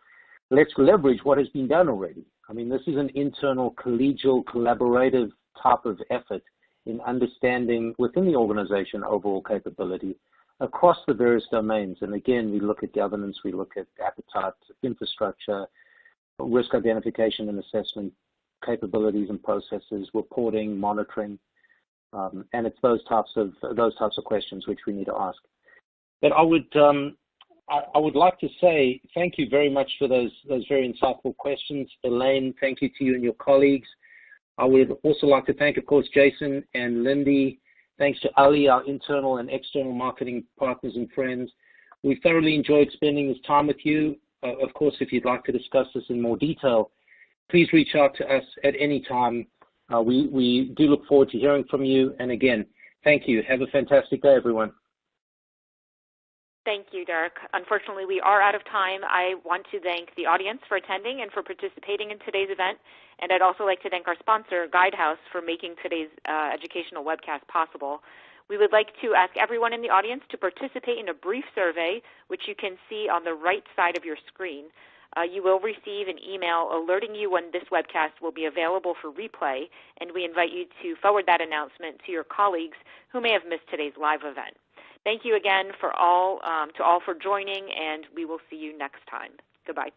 let's leverage what has been done already. I mean, this is an internal, collegial, collaborative type of effort in understanding within the organization overall capability across the various domains. And again, we look at governance, we look at appetite, infrastructure, risk identification and assessment capabilities and processes, reporting, monitoring, and it's those types of questions which we need to ask. But I would like to say thank you very much for those very insightful questions. Elaine, thank you to you and your colleagues. I would also like to thank, of course, Jason and Lindy. Thanks to Ali, our internal and external marketing partners and friends. We thoroughly enjoyed spending this time with you. Of course, if you'd like to discuss this in more detail, please reach out to us at any time. We do look forward to hearing from you. And again, Thank you. Have a fantastic day, everyone. Thank you, Derek. Unfortunately, we are out of time. I want to thank the audience for attending and for participating in today's event. And I'd also like to thank our sponsor, Guidehouse, for making today's educational webcast possible. We would like to ask everyone in the audience to participate in a brief survey, which you can see on the right side of your screen. You will receive an email alerting you when this webcast will be available for replay, and we invite you to forward that announcement to your colleagues who may have missed today's live event. Thank you again to all for joining, and we will see you next time. Goodbye.